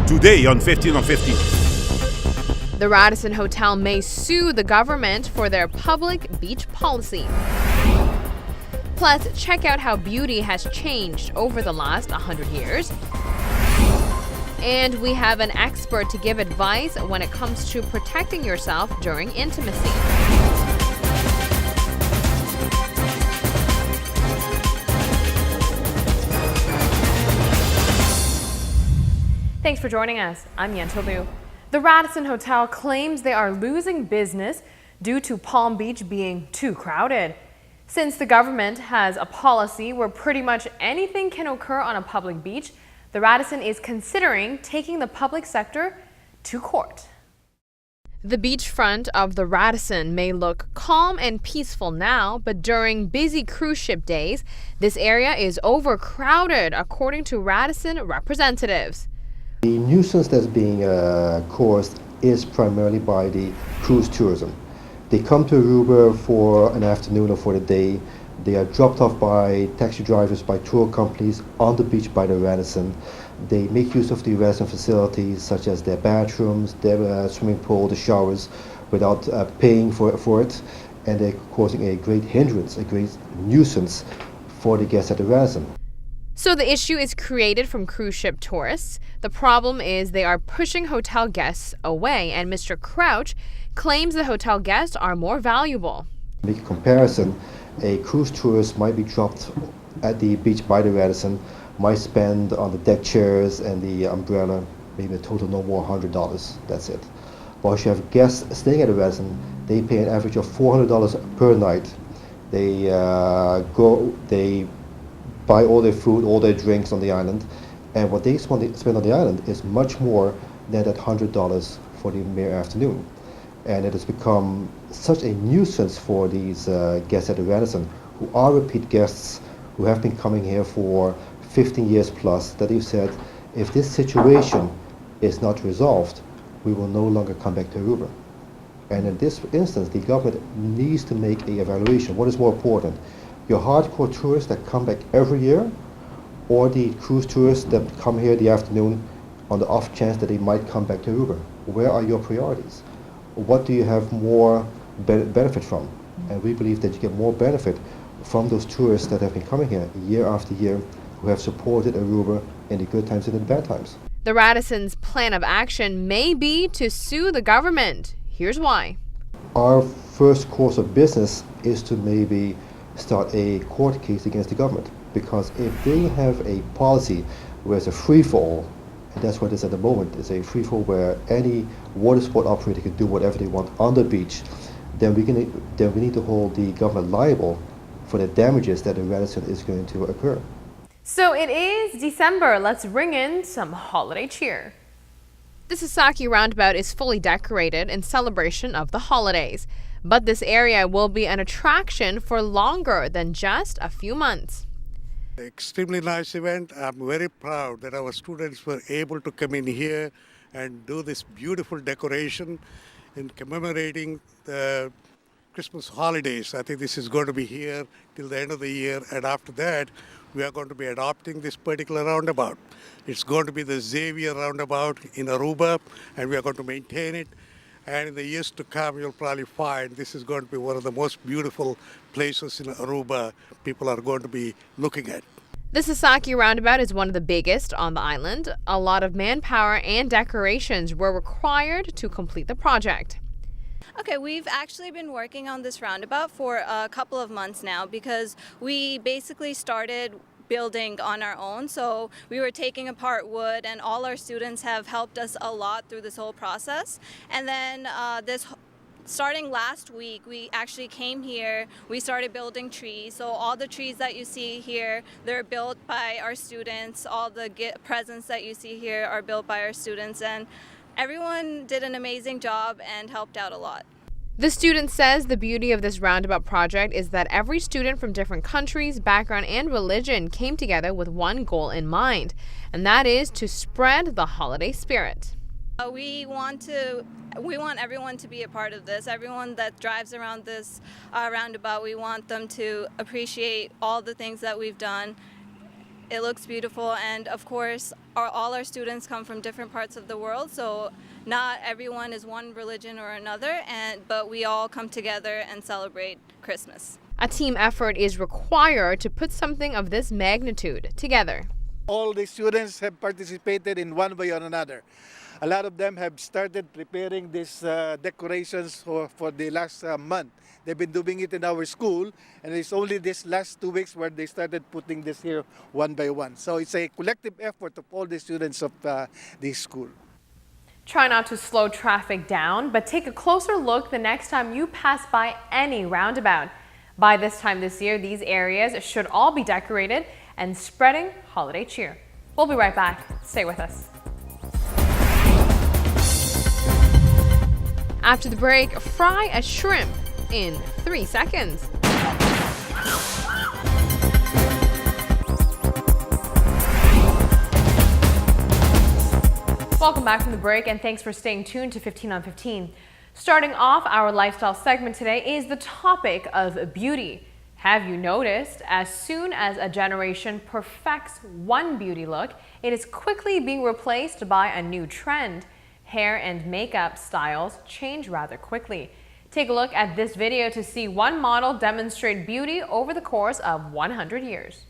today on 15 on 15. The Radisson Hotel may sue the government for their public beach policy. Plus, check out how beauty has changed over the last 100 years. And we have an expert to give advice when it comes to protecting yourself during intimacy. Thanks for joining us. I'm Yentl Lieuw. The Radisson Hotel claims they are losing business due to Palm Beach being too crowded. Since the government has a policy where pretty much anything can occur on a public beach, the Radisson is considering taking the public sector to court. The beachfront of the Radisson may look calm and peaceful now, but during busy cruise ship days, this area is overcrowded, according to Radisson representatives. The nuisance that's being caused is primarily by the cruise tourism. They come to Aruba for an afternoon or for the day. They are dropped off by taxi drivers, by tour companies on the beach by the Radisson. They make use of the Radisson facilities such as their bathrooms, their swimming pool, the showers without paying for it. And they're causing a great hindrance, a great nuisance for the guests at the Radisson. So the issue is created from cruise ship tourists. The problem is they are pushing hotel guests away, and Mr. Crouch claims the hotel guests are more valuable. Make a comparison, a cruise tourist might be dropped at the beach by the Radisson, might spend on the deck chairs and the umbrella maybe a total no more $100. That's it. While you have guests staying at the Radisson, they pay an average of $400 per night. They buy all their food, all their drinks on the island, and what they spend on the island is much more than that $100 for the mere afternoon. And it has become such a nuisance for these guests at the Radisson, who are repeat guests, who have been coming here for 15 years plus, that they've said, if this situation is not resolved, we will no longer come back to Aruba. And in this instance, the government needs to make an evaluation. What is more important? Your hardcore tourists that come back every year, or the cruise tourists that come here the afternoon on the off chance that they might come back to Aruba? Where are your priorities? What do you have more benefit from? And we believe that you get more benefit from those tourists that have been coming here year after year, who have supported Aruba in the good times and in the bad times. The Radisson's plan of action may be to sue the government. Here's why. Our first course of business is to maybe start a court case against the government, because if they have a policy where it's a free-for-all, and that's what it is at the moment, it's a free-for-all where any water sport operator can do whatever they want on the beach, then we need to hold the government liable for the damages that the Radisson is going to occur. So it is December. Let's bring in some holiday cheer. The Sasaki Roundabout is fully decorated in celebration of the holidays. But this area will be an attraction for longer than just a few months. Extremely nice event. I'm very proud that our students were able to come in here and do this beautiful decoration in commemorating the Christmas holidays. I think this is going to be here till the end of the year, and after that we are going to be adopting this particular roundabout. It's going to be the Xavier roundabout in Aruba, and we are going to maintain it. And in the years to come, you'll probably find this is going to be one of the most beautiful places in Aruba people are going to be looking at. The Sasaki Roundabout is one of the biggest on the island. A lot of manpower and decorations were required to complete the project. Okay, we've actually been working on this roundabout for a couple of months now, because we basically started building on our own. So we were taking apart wood, and all our students have helped us a lot through this whole process. And then starting last week, we actually came here, we started building trees. So all the trees that you see here, they're built by our students. All the presents that you see here are built by our students, and everyone did an amazing job and helped out a lot. The student says the beauty of this roundabout project is that every student from different countries, background, and religion came together with one goal in mind, and that is to spread the holiday spirit. We want everyone to be a part of this. Everyone that drives around this roundabout, we want them to appreciate all the things that we've done It looks beautiful, and of course, all our students come from different parts of the world, so not everyone is one religion or another, but we all come together and celebrate Christmas. A team effort is required to put something of this magnitude together. All the students have participated in one way or another. A lot of them have started preparing these decorations for the last month. They've been doing it in our school, and it's only this last 2 weeks where they started putting this here one by one. So it's a collective effort of all the students of the school. Try not to slow traffic down, but take a closer look the next time you pass by any roundabout. By this time this year, these areas should all be decorated and spreading holiday cheer. We'll be right back. Stay with us. After the break, fry a shrimp in 3 seconds. Welcome back from the break, and thanks for staying tuned to 15 on 15. Starting off our lifestyle segment today is the topic of beauty. Have you noticed, as soon as a generation perfects one beauty look, it is quickly being replaced by a new trend. Hair and makeup styles change rather quickly. Take a look at this video to see one model demonstrate beauty over the course of 100 years.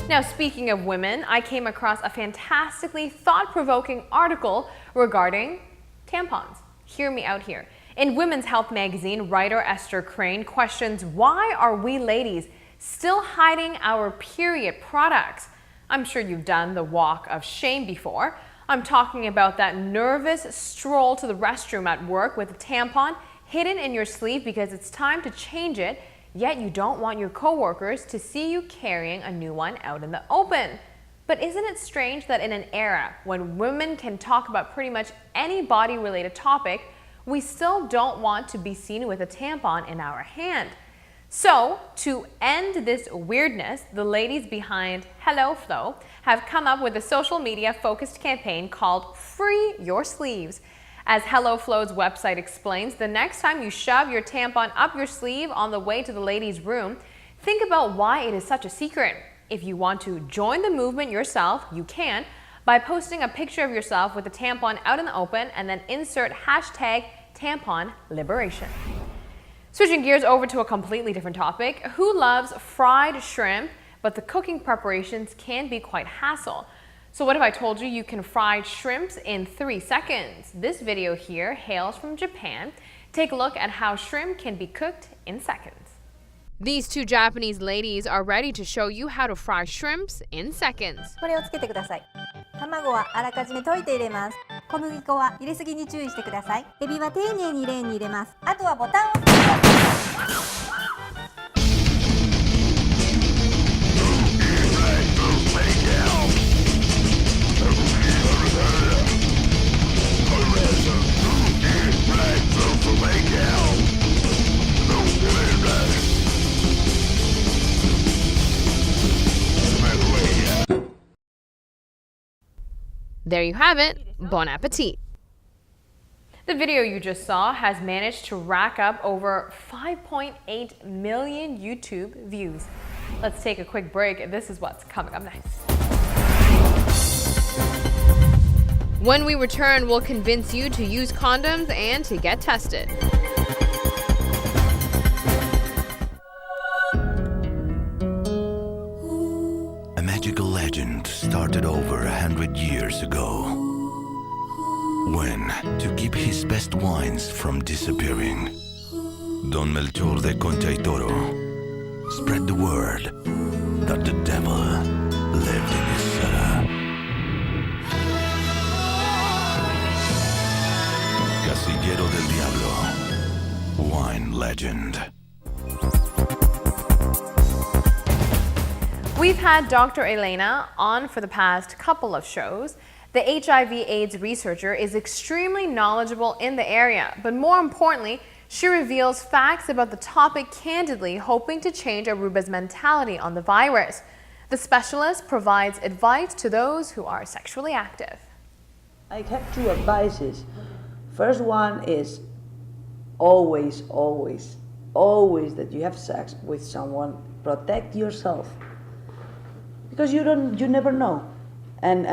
Now, speaking of women, I came across a fantastically thought-provoking article regarding tampons. Hear me out here. In Women's Health magazine, writer Esther Crane questions, why are we ladies still hiding our period products? I'm sure you've done the walk of shame before. I'm talking about that nervous stroll to the restroom at work with a tampon hidden in your sleeve because it's time to change it, yet you don't want your coworkers to see you carrying a new one out in the open. But isn't it strange that in an era when women can talk about pretty much any body-related topic, we still don't want to be seen with a tampon in our hand? So, to end this weirdness, the ladies behind Yentl Lieuw have come up with a social media-focused campaign called Free Your Sleeves. As Yentl Lieuw's website explains, the next time you shove your tampon up your sleeve on the way to the ladies' room, think about why it is such a secret. If you want to join the movement yourself, you can by posting a picture of yourself with the tampon out in the open and then insert hashtag tampon liberation. Switching gears over to a completely different topic, who loves fried shrimp, but the cooking preparations can be quite hassle. So what if I told you you can fry shrimps in 3 seconds? This video here hails from Japan. Take a look at how shrimp can be cooked in seconds. These two Japanese ladies are ready to show you how to fry shrimps in seconds. これをつけてください。卵はあらかじめ溶いて入れます。小麦粉は入れすぎに注意してください。エビは丁寧にレーンに入れます。あとはボタンを押してください。There you have it. Bon appetit. The video you just saw has managed to rack up over 5.8 million YouTube views. Let's take a quick break. This is what's coming up next. When we return, we'll convince you to use condoms and to get tested. A magical legend started over 100 years ago. When, to keep his best wines from disappearing, Don Melchor de Concha y Toro spread the word that the devil lived in his cellar. Casillero del Diablo, wine legend. We've had Dr. Elena on for the past couple of shows. The HIV/AIDS researcher is extremely knowledgeable in the area, but more importantly, she reveals facts about the topic candidly, hoping to change Aruba's mentality on the virus. The specialist provides advice to those who are sexually active. I have two advices. First one is always that you have sex with someone, protect yourself. Because you never know. And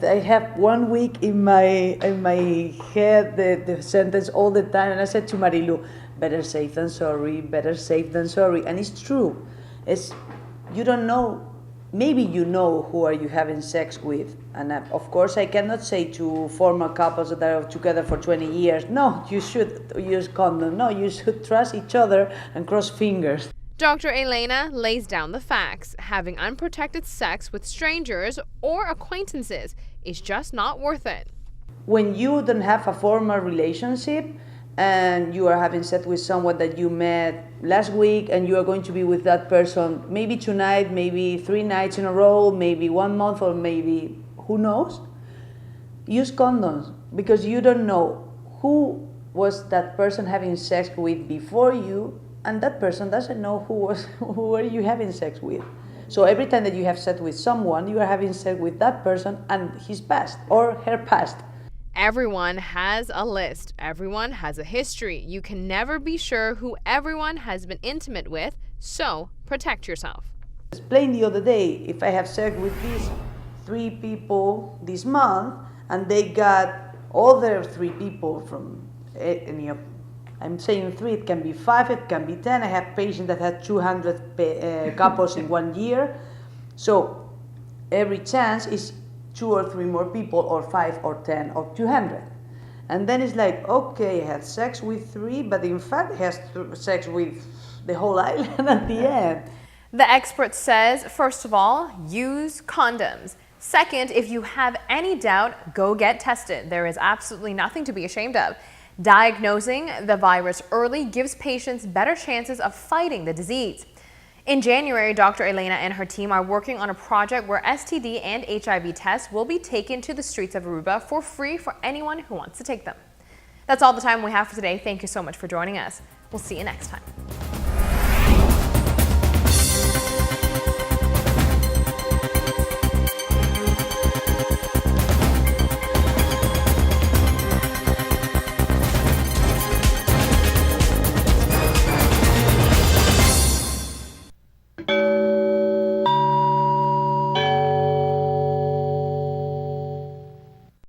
I have 1 week in my head the sentence all the time, and I said to Marilu, better safe than sorry, better safe than sorry. And it's true. You don't know, maybe you know who are you having sex with. And of course I cannot say to former couples that are together for 20 years, no, you should use condom. No, you should trust each other and cross fingers. Dr. Elena lays down the facts. Having unprotected sex with strangers or acquaintances is just not worth it. When you don't have a formal relationship and you are having sex with someone that you met last week and you are going to be with that person maybe tonight, maybe 3 nights in a row, maybe 1 month, or maybe who knows, use condoms, because you don't know who was that person having sex with before you, and that person doesn't know who are you having sex with. So every time that you have sex with someone, you are having sex with that person and his past or her past. Everyone has a list. Everyone has a history. You can never be sure who everyone has been intimate with, so protect yourself. I explained the other day, if I have sex with these 3 people this month and they got other 3 people from any of, I'm saying 3, it can be 5, it can be 10. I have patients that had 200 couples in 1 year. So every chance is 2 or 3 more people, or 5 or 10 or 200. And then it's like, okay, I had sex with 3, but in fact I had sex with the whole island at the end. The expert says, first of all, use condoms. Second, if you have any doubt, go get tested. There is absolutely nothing to be ashamed of. Diagnosing the virus early gives patients better chances of fighting the disease. In January, Dr. Elena and her team are working on a project where STD and HIV tests will be taken to the streets of Aruba for free for anyone who wants to take them. That's all the time we have for today. Thank you so much for joining us. We'll see you next time.